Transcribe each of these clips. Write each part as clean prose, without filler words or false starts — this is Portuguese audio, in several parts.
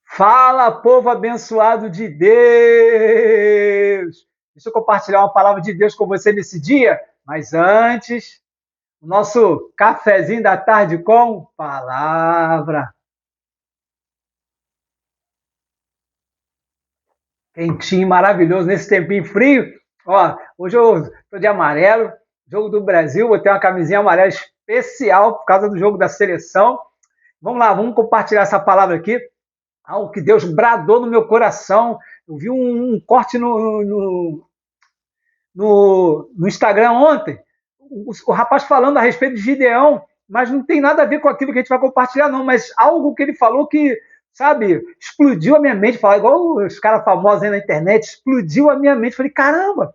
Fala, povo abençoado de Deus! Deixa eu compartilhar uma palavra de Deus com você nesse dia, mas antes, o nosso cafezinho da tarde com palavra. Quentinho, maravilhoso, nesse tempinho frio. Ó, hoje eu estou de amarelo, jogo do Brasil, vou ter uma camisinha amarela especial por causa do jogo da seleção. Vamos lá, vamos compartilhar essa palavra aqui. Algo que Deus bradou no meu coração. Eu vi um corte no Instagram ontem, o rapaz falando a respeito de Gideão, mas não tem nada a ver com aquilo que a gente vai compartilhar, não, mas algo que ele falou que, sabe, explodiu a minha mente, falar igual os caras famosos aí na internet, explodiu a minha mente. Falei, caramba!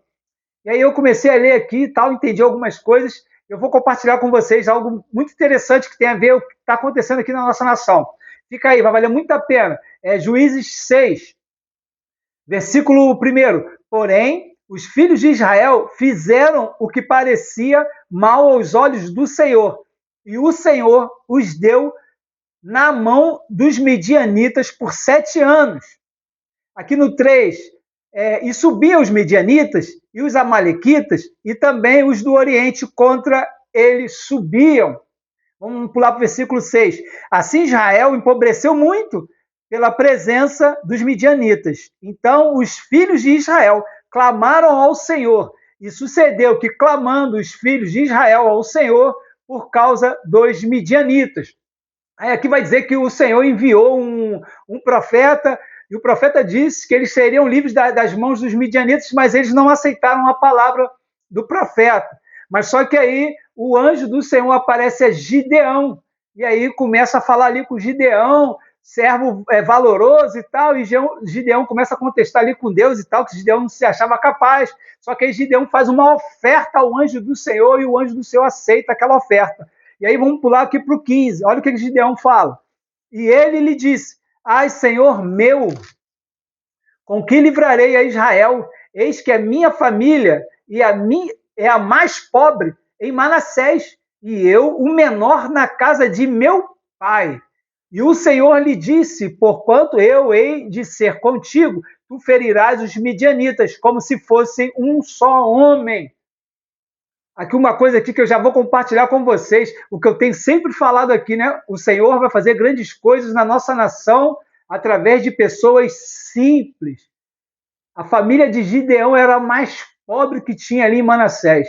E aí eu comecei a ler aqui e tal, entendi algumas coisas. Eu vou compartilhar com vocês algo muito interessante que tem a ver com o que está acontecendo aqui na nossa nação. Fica aí, vai valer muito a pena. É Juízes 6, versículo 1. Porém, os filhos de Israel fizeram o que parecia mal aos olhos do Senhor, e o Senhor os deu na mão dos medianitas por 7 anos. Aqui no 3, e subiam os medianitas e os amalequitas e também os do Oriente contra eles subiam. Vamos pular para o versículo 6. Assim Israel empobreceu muito pela presença dos midianitas. Então os filhos de Israel clamaram ao Senhor. E sucedeu que, clamando os filhos de Israel ao Senhor por causa dos midianitas. Aí aqui vai dizer que o Senhor enviou um profeta, e o profeta disse que eles seriam livres das mãos dos midianitas, mas eles não aceitaram a palavra do profeta. Mas só que aí o anjo do Senhor aparece a Gideão, e aí começa a falar ali com Gideão, servo valoroso e tal, e Gideão começa a contestar ali com Deus e tal, que Gideão não se achava capaz. Só que aí Gideão faz uma oferta ao anjo do Senhor, e o anjo do Senhor aceita aquela oferta. E aí vamos pular aqui para o 15. Olha o que Gideão fala. E ele lhe disse: Ai, Senhor meu, com que livrarei a Israel? Eis que a minha família é a mais pobre em Manassés, e eu o menor na casa de meu pai. E o Senhor lhe disse: porquanto eu hei de ser contigo, tu ferirás os midianitas, como se fossem um só homem. Aqui uma coisa aqui que eu já vou compartilhar com vocês, o que eu tenho sempre falado aqui, né? O Senhor vai fazer grandes coisas na nossa nação através de pessoas simples. A família de Gideão era a mais pobre que tinha ali em Manassés.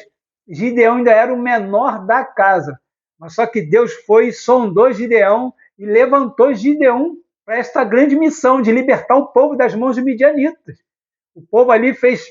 Gideão ainda era o menor da casa. Mas só que Deus foi e sondou Gideão e levantou Gideão para esta grande missão de libertar o povo das mãos de midianitas. O povo ali fez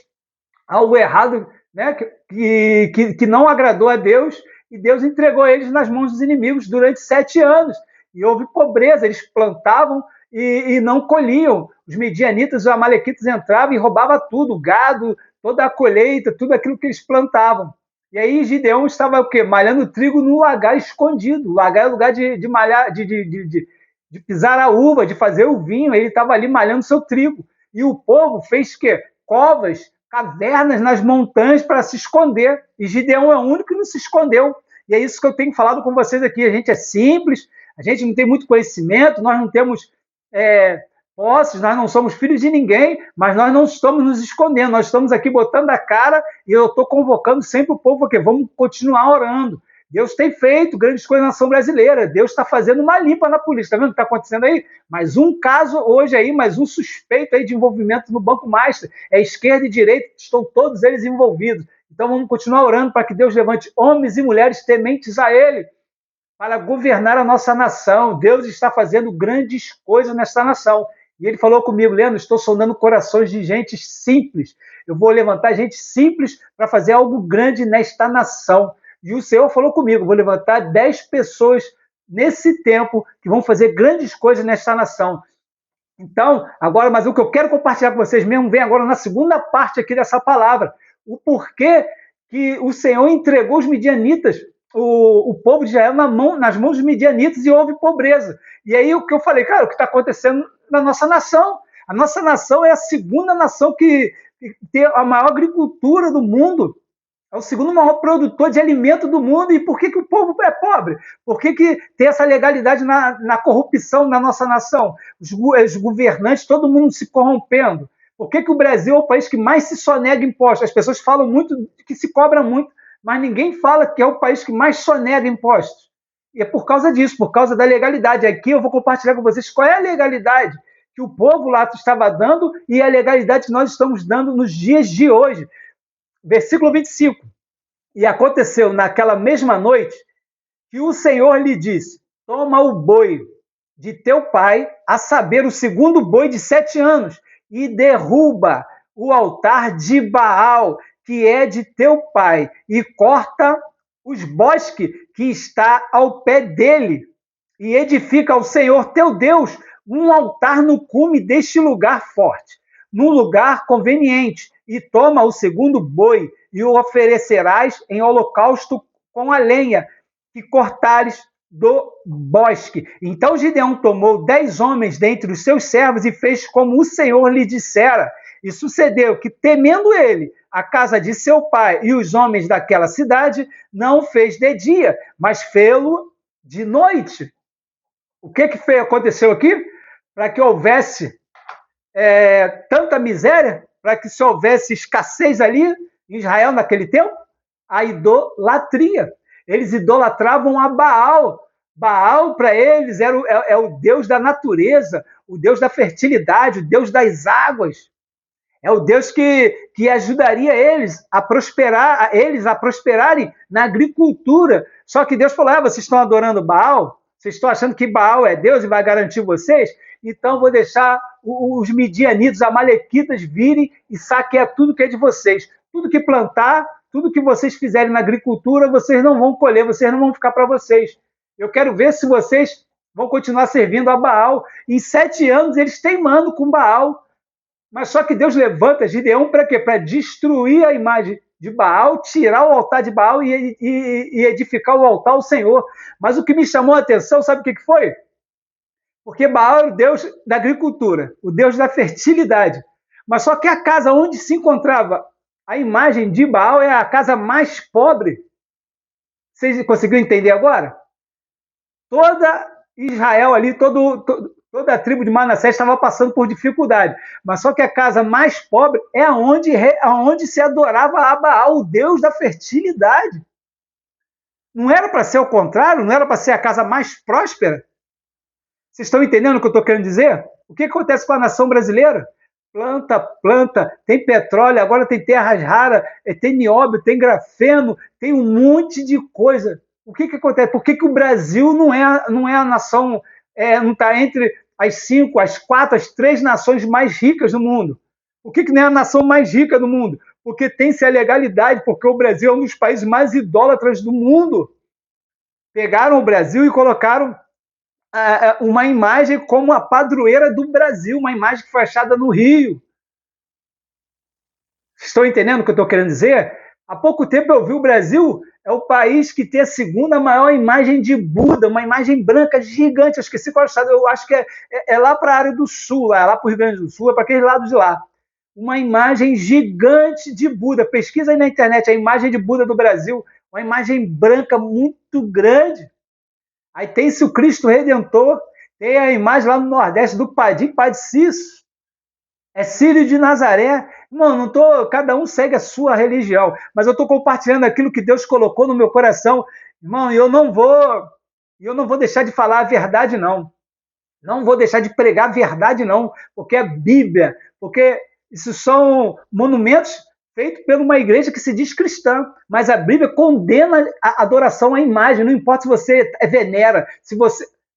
algo errado, né, que não agradou a Deus, e Deus entregou eles nas mãos dos inimigos durante 7 anos. E houve pobreza, eles plantavam e não colhiam. Os medianitas, os amalequitas entravam e roubavam tudo, o gado, toda a colheita, tudo aquilo que eles plantavam. E aí Gideão estava o quê? Malhando trigo num lagar escondido. O lagar é lugar de malhar, de pisar a uva, de fazer o vinho. Ele estava ali malhando seu trigo. E o povo fez o quê? Covas, cavernas nas montanhas para se esconder. E Gideão é o único que não se escondeu. E é isso que eu tenho falado com vocês aqui. A gente é simples, a gente não tem muito conhecimento, nós não temos posses, nós não somos filhos de ninguém, mas nós não estamos nos escondendo, nós estamos aqui botando a cara, e eu estou convocando sempre o povo, porque vamos continuar orando. Deus tem feito grandes coisas na nação brasileira, Deus está fazendo uma limpa na polícia, está vendo o que está acontecendo aí? Mais um caso hoje aí, mais um suspeito aí de envolvimento no Banco Master, esquerda e direita, estão todos eles envolvidos. Então vamos continuar orando para que Deus levante homens e mulheres tementes a Ele, para governar a nossa nação. Deus está fazendo grandes coisas nessa nação. E ele falou comigo: Leandro, estou sondando corações de gente simples. Eu vou levantar gente simples para fazer algo grande nesta nação. E o Senhor falou comigo: vou levantar 10 pessoas nesse tempo que vão fazer grandes coisas nesta nação. Então, agora, mas o que eu quero compartilhar com vocês mesmo vem agora na segunda parte aqui dessa palavra. O porquê que o Senhor entregou os midianitas, o povo de Israel nas mãos dos midianitas, e houve pobreza. E aí o que eu falei, cara, o que está acontecendo na nossa nação? A nossa nação é a segunda nação que tem a maior agricultura do mundo. É o segundo maior produtor de alimento do mundo. E por que o povo é pobre? Por que tem essa legalidade na corrupção na nossa nação? Os governantes, todo mundo se corrompendo. Por que o Brasil é o país que mais se sonega impostos? As pessoas falam muito que se cobra muito, mas ninguém fala que é o país que mais sonega impostos. E é por causa disso, por causa da legalidade. Aqui eu vou compartilhar com vocês qual é a legalidade que o povo lá estava dando e a legalidade que nós estamos dando nos dias de hoje. Versículo 25. E aconteceu naquela mesma noite que o Senhor lhe disse: toma o boi de teu pai, a saber, o segundo boi de 7 anos, e derruba o altar de Baal, que é de teu pai, e corta os bosques que está ao pé dele, e edifica ao Senhor teu Deus um altar no cume deste lugar forte, num lugar conveniente, e toma o segundo boi, e o oferecerás em holocausto com a lenha que cortares do bosque. Então Gideão tomou 10 homens dentre os seus servos e fez como o Senhor lhe dissera. E sucedeu que, temendo ele a casa de seu pai e os homens daquela cidade, não fez de dia, mas fê-lo de noite. O que aconteceu aqui? Para que houvesse tanta miséria, para que se houvesse escassez ali em Israel naquele tempo, a idolatria. Eles idolatravam a Baal. Baal, para eles, é o Deus da natureza, o Deus da fertilidade, o Deus das águas. É o Deus que ajudaria eles a prosperarem na agricultura. Só que Deus falou: vocês estão adorando Baal? Vocês estão achando que Baal é Deus e vai garantir vocês? Então vou deixar os midianitas, amalequitas virem e saquear tudo que é de vocês. Tudo que plantar, tudo que vocês fizerem na agricultura, vocês não vão colher, vocês não vão ficar para vocês. Eu quero ver se vocês vão continuar servindo a Baal. Em 7 anos eles teimando com Baal. Mas só que Deus levanta Gideão para quê? Para destruir a imagem de Baal, tirar o altar de Baal e edificar o altar ao Senhor. Mas o que me chamou a atenção, sabe o que foi? Porque Baal é o Deus da agricultura, o Deus da fertilidade. Mas só que a casa onde se encontrava a imagem de Baal é a casa mais pobre. Vocês conseguiram entender agora? Toda Israel ali, toda a tribo de Manassés estava passando por dificuldade. Mas só que a casa mais pobre é aonde se adorava a Baal, o Deus da fertilidade. Não era para ser o contrário? Não era para ser a casa mais próspera? Vocês estão entendendo o que eu estou querendo dizer? O que acontece com a nação brasileira? Planta, tem petróleo, agora tem terras raras, tem nióbio, tem grafeno, tem um monte de coisa. O que acontece? Por que o Brasil não é a nação, não está entre as 5, as 4, as 3 nações mais ricas do mundo? Por que não é a nação mais rica do mundo? Porque tem-se a legalidade, porque o Brasil é um dos países mais idólatras do mundo. Pegaram o Brasil e colocaram uma imagem como a padroeira do Brasil, uma imagem que foi achada no Rio. Estão entendendo o que eu estou querendo dizer? Há pouco tempo eu vi o Brasil é o país que tem a segunda maior imagem de Buda, uma imagem branca gigante. Eu esqueci qual estado, eu acho que é lá para a área do sul, é lá para o Rio Grande do Sul, é para aquele lado de lá. Uma imagem gigante de Buda. Pesquisa aí na internet a imagem de Buda do Brasil, uma imagem branca muito grande. Aí tem-se o Cristo Redentor, tem a imagem lá no Nordeste do Padim Padeciço. É Círio de Nazaré. Mano, cada um segue a sua religião, mas eu estou compartilhando aquilo que Deus colocou no meu coração. Irmão, eu não vou deixar de falar a verdade, não. Não vou deixar de pregar a verdade, não, porque é Bíblia, porque isso são monumentos feito por uma igreja que se diz cristã, mas a Bíblia condena a adoração à imagem, não importa se você venera,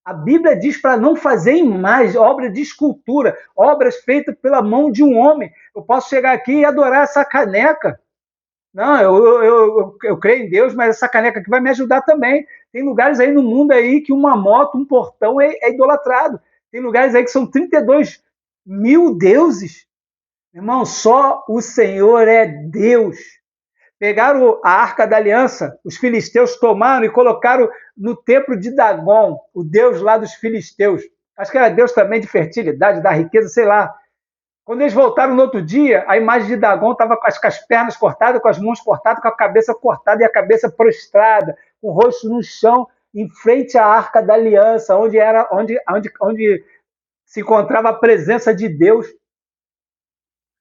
a Bíblia diz para não fazer imagem, obra de escultura, obras feitas pela mão de um homem. Eu posso chegar aqui e adorar essa caneca. Não, eu creio em Deus, mas essa caneca aqui vai me ajudar também. Tem lugares aí no mundo aí que uma moto, um portão é idolatrado. Tem lugares aí que são 32 mil deuses. Irmão, só o Senhor é Deus. Pegaram a Arca da Aliança, os filisteus tomaram e colocaram no templo de Dagon, o deus lá dos filisteus. Acho que era deus também de fertilidade, da riqueza, sei lá. Quando eles voltaram no outro dia, a imagem de Dagon estava com as pernas cortadas, com as mãos cortadas, com a cabeça cortada e a cabeça prostrada, com o rosto no chão, em frente à Arca da Aliança, onde se encontrava a presença de Deus.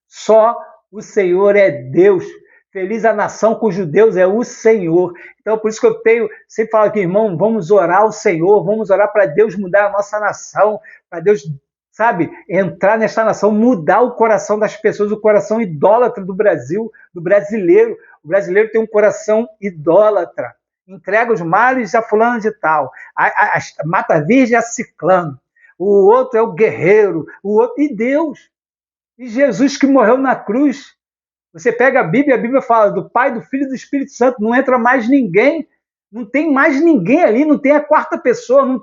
Só o Senhor é Deus. Feliz a nação cujo Deus é o Senhor. Então, por isso que eu sempre falo aqui, irmão, vamos orar ao Senhor, vamos orar para Deus mudar a nossa nação, para Deus, sabe, entrar nesta nação, mudar o coração das pessoas, o coração idólatra do Brasil, do brasileiro. O brasileiro tem um coração idólatra. Entrega os males a fulano de tal, mata a virgem a ciclano. O outro é o guerreiro, e Deus. E Jesus que morreu na cruz. Você pega a Bíblia fala do Pai, do Filho e do Espírito Santo. Não entra mais ninguém. Não tem mais ninguém ali. Não tem a quarta pessoa. Não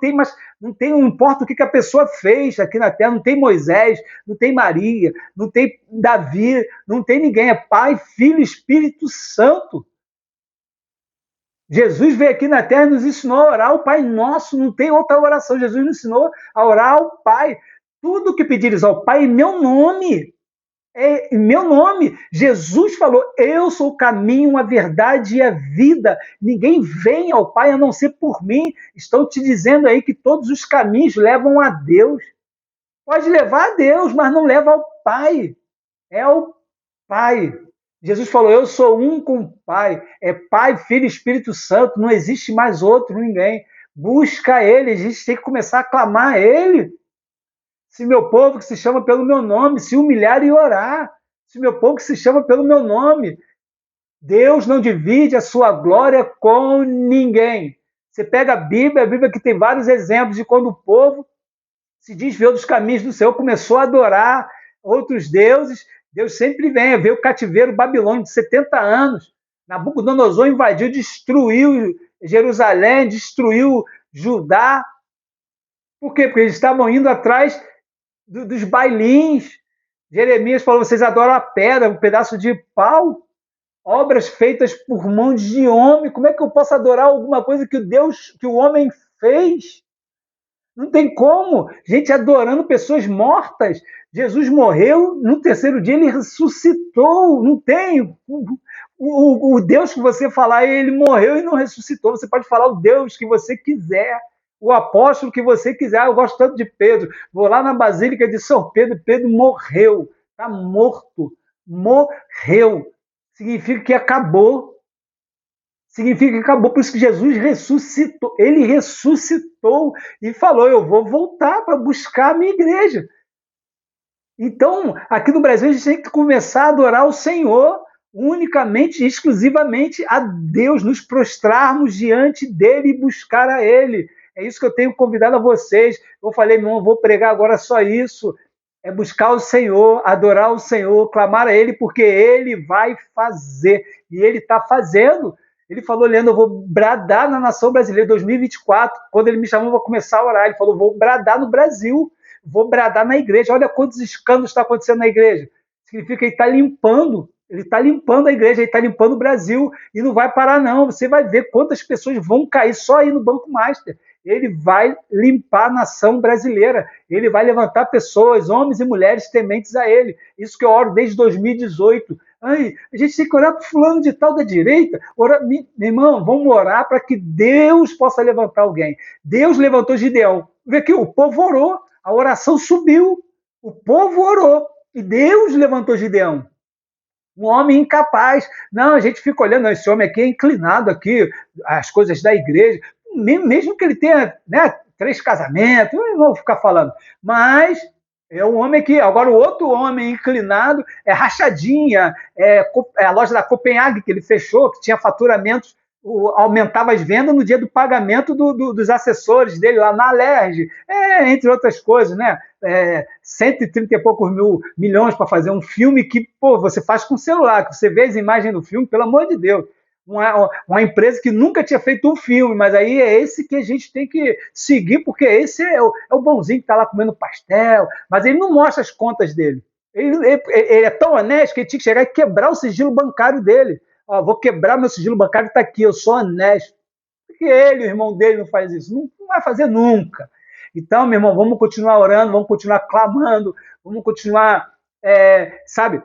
importa o que a pessoa fez aqui na Terra. Não tem Moisés, não tem Maria, não tem Davi, não tem ninguém. É Pai, Filho e Espírito Santo. Jesus veio aqui na Terra e nos ensinou a orar o Pai Nosso. Não tem outra oração. Jesus nos ensinou a orar ao Pai. Tudo que pedires ao Pai em meu nome. Em meu nome. Jesus falou, eu sou o caminho, a verdade e a vida. Ninguém vem ao Pai a não ser por mim. Estão te dizendo aí que todos os caminhos levam a Deus. Pode levar a Deus, mas não leva ao Pai. É o Pai. Jesus falou, eu sou um com o Pai. É Pai, Filho e Espírito Santo. Não existe mais outro, ninguém. Busca Ele. A gente tem que começar a clamar a Ele. Se meu povo que se chama pelo meu nome, se humilhar e orar. Se meu povo que se chama pelo meu nome. Deus não divide a sua glória com ninguém. Você pega a Bíblia que tem vários exemplos de quando o povo se desviou dos caminhos do Senhor, começou a adorar outros deuses. Deus sempre vem, veio o cativeiro babilônico de 70 anos. Nabucodonosor invadiu, destruiu Jerusalém, destruiu Judá. Por quê? Porque eles estavam indo atrás dos bailins. Jeremias falou, vocês adoram a pedra, um pedaço de pau, obras feitas por mãos de homem. Como é que eu posso adorar alguma coisa que o homem fez? Não tem como. Gente adorando pessoas mortas. Jesus morreu, no terceiro dia ele ressuscitou. Não tem. O Deus que você falar, ele morreu e não ressuscitou. Você pode falar o Deus que você quiser. O apóstolo que você quiser. Eu gosto tanto de Pedro. Vou lá na Basílica de São Pedro. Pedro morreu. Está morto. Morreu. Significa que acabou. Significa que acabou. Por isso que Jesus ressuscitou. Ele ressuscitou e falou, eu vou voltar para buscar a minha igreja. Então, aqui no Brasil, a gente tem que começar a adorar o Senhor unicamente, exclusivamente a Deus, nos prostrarmos diante dele e buscar a ele. É isso que eu tenho convidado a vocês. Eu falei, não vou pregar agora só isso. É buscar o Senhor, adorar o Senhor, clamar a ele, porque ele vai fazer. E ele está fazendo. Ele falou, Leandro, eu vou bradar na nação brasileira 2024. Quando ele me chamou para começar a orar, ele falou, vou bradar no Brasil, vou bradar na igreja. Olha quantos escândalos estão acontecendo na igreja. Significa que ele está limpando a igreja, ele está limpando o Brasil e não vai parar não. Você vai ver quantas pessoas vão cair só aí no Banco Master. Ele vai limpar a nação brasileira. Ele vai levantar pessoas, homens e mulheres tementes a ele. Isso que eu oro desde 2018. Ai, a gente tem que orar para o fulano de tal da direita. Meu irmão, vamos orar para que Deus possa levantar alguém. Deus levantou Gideão. Vê que o povo orou, a oração subiu. O povo orou e Deus levantou Gideão. Um homem incapaz. Não, a gente fica olhando, esse homem aqui é inclinado aqui, as coisas da igreja. Mesmo que ele tenha 3 casamentos, eu não vou ficar falando. Mas é um homem que... Agora, o outro homem inclinado é rachadinha, é a loja da Copenhague que ele fechou, que tinha faturamentos, aumentava as vendas no dia do pagamento dos assessores dele lá na Alerj, entre outras coisas, né? 130 e poucos milhões para fazer um filme que, você faz com celular, que você vê as imagens do filme, pelo amor de Deus. Uma empresa que nunca tinha feito um filme, mas aí é esse que a gente tem que seguir, porque esse é o bonzinho que está lá comendo pastel, mas ele não mostra as contas dele. Ele é tão honesto que ele tinha que chegar e quebrar o sigilo bancário dele. Vou quebrar meu sigilo bancário, está aqui, eu sou honesto. Porque ele, o irmão dele, não faz isso. Não vai fazer nunca. Então, meu irmão, vamos continuar orando, vamos continuar clamando, vamos continuar sabe,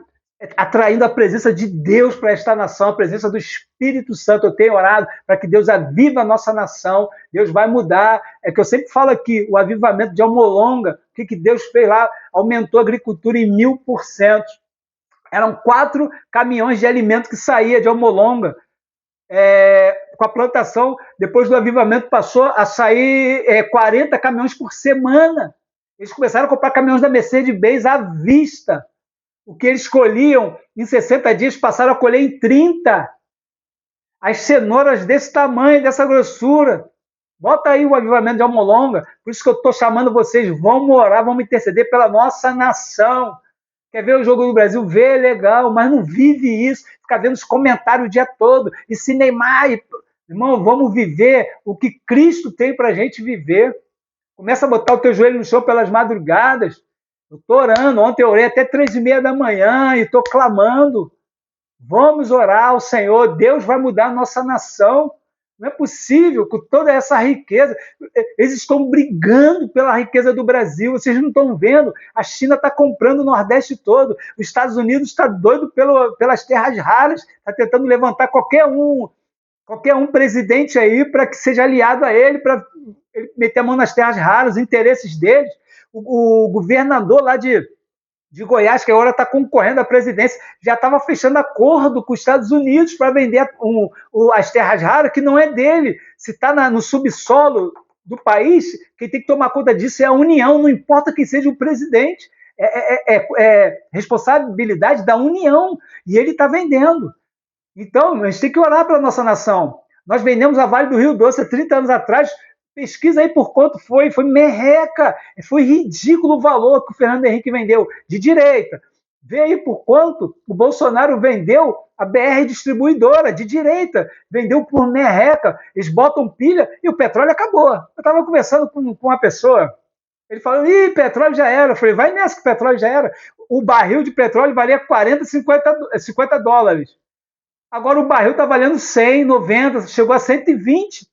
atraindo a presença de Deus para esta nação, a presença do Espírito Santo. Eu tenho orado para que Deus avive a nossa nação, Deus vai mudar. É que eu sempre falo aqui, o avivamento de Almolonga, o que Deus fez lá? Aumentou a agricultura em 1000%. Eram 4 caminhões de alimento que saía de Almolonga. Com a plantação, depois do avivamento, passou a sair 40 caminhões por semana. Eles começaram a comprar caminhões da Mercedes-Benz à vista. O que eles colhiam em 60 dias passaram a colher em 30. As cenouras desse tamanho, dessa grossura. Bota aí o avivamento de Almolonga. Por isso que eu estou chamando vocês. Vamos orar, vamos interceder pela nossa nação. Quer ver o jogo do Brasil? Vê, legal, mas não vive isso. Fica vendo os comentários o dia todo. E se Neymar... Irmão, vamos viver o que Cristo tem para a gente viver. Começa a botar o teu joelho no chão pelas madrugadas. Eu estou orando. Ontem eu orei até 3h30 da manhã e estou clamando. Vamos orar ao Senhor. Deus vai mudar a nossa nação. Não é possível, com toda essa riqueza. Eles estão brigando pela riqueza do Brasil. Vocês não estão vendo? A China está comprando o Nordeste todo. Os Estados Unidos está doido pelas terras raras. Está tentando levantar qualquer um presidente aí para que seja aliado a ele, para ele meter a mão nas terras raras, os interesses deles. O governador lá de Goiás, que agora está concorrendo à presidência, já estava fechando acordo com os Estados Unidos para vender as terras raras, que não é dele. Se está no subsolo do país, quem tem que tomar conta disso é a União, não importa quem seja o presidente. É responsabilidade da União, e ele está vendendo. Então, a gente tem que orar para a nossa nação. Nós vendemos a Vale do Rio Doce há 30 anos atrás. Pesquisa aí por quanto foi. Foi merreca. Foi ridículo o valor que o Fernando Henrique vendeu. De direita. Vê aí por quanto o Bolsonaro vendeu a BR Distribuidora. De direita. Vendeu por merreca. Eles botam pilha e o petróleo acabou. Eu estava conversando com uma pessoa. Ele falou, petróleo já era. Eu falei, vai nessa que o petróleo já era. O barril de petróleo valia 40, 50 dólares. Agora o barril está valendo 100, 90, chegou a 120.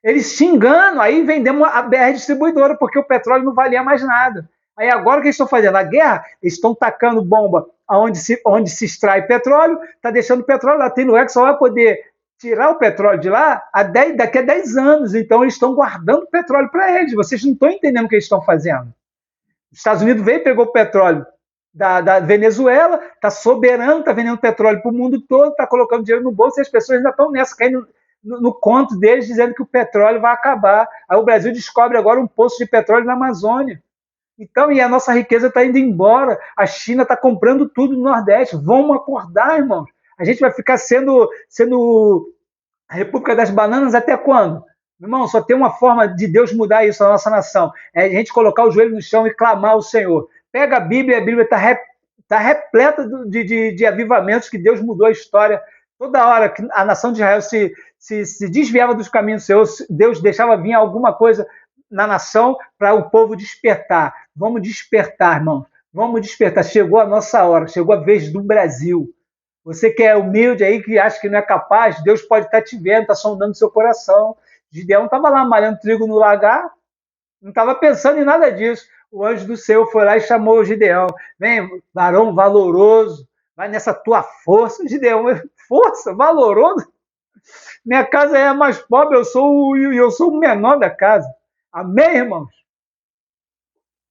Eles te enganam, aí vendemos a BR Distribuidora, porque o petróleo não valia mais nada. Aí agora o que eles estão fazendo? A guerra, eles estão tacando bomba onde se extrai petróleo, está deixando o petróleo lá. Tem lugar que só vai poder tirar o petróleo de lá daqui a 10 anos. Então eles estão guardando petróleo para eles. Vocês não estão entendendo o que eles estão fazendo. Os Estados Unidos veio e pegou o petróleo da Venezuela, está soberano, está vendendo petróleo para o mundo todo, está colocando dinheiro no bolso e as pessoas ainda estão nessa, caindo no conto deles, dizendo que o petróleo vai acabar. Aí o Brasil descobre agora um poço de petróleo na Amazônia. Então, e a nossa riqueza está indo embora. A China está comprando tudo no Nordeste. Vamos acordar, irmãos. A gente vai ficar sendo a República das Bananas até quando? Irmão, só tem uma forma de Deus mudar isso na nossa nação. É a gente colocar o joelho no chão e clamar ao Senhor. Pega a Bíblia está repleta de avivamentos que Deus mudou a história. Toda hora que a nação de Israel se desviava dos caminhos do Senhor, Deus deixava vir alguma coisa na nação para o povo despertar. Vamos despertar, irmãos. Vamos despertar. Chegou a nossa hora, chegou a vez do Brasil. Você que é humilde aí, que acha que não é capaz, Deus pode estar te vendo, está sondando seu coração. Gideão estava lá malhando trigo no lagar, não estava pensando em nada disso. O anjo do Senhor foi lá e chamou o Gideão. Vem, varão valoroso, vai nessa tua força. Gideão, força, valoroso? Minha casa é a mais pobre, eu sou o menor da casa. Amém, irmãos?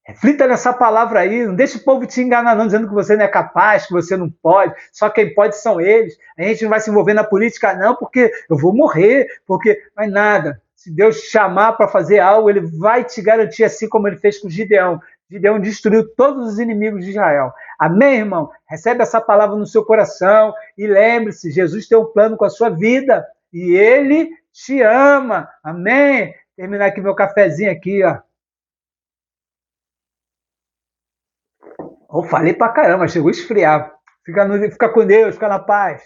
Reflita nessa palavra aí, não deixe o povo te enganar não, dizendo que você não é capaz, que você não pode, só quem pode são eles. A gente não vai se envolver na política não, porque eu vou morrer, porque não é nada. Se Deus te chamar para fazer algo, ele vai te garantir, assim como ele fez com Gideão. Gideão destruiu todos os inimigos de Israel. Amém, irmão? Recebe essa palavra no seu coração e lembre-se, Jesus tem um plano com a sua vida e ele te ama. Amém? Terminar aqui meu cafezinho aqui, ó. Eu falei pra caramba, chegou a esfriar. Fica com Deus, fica na paz.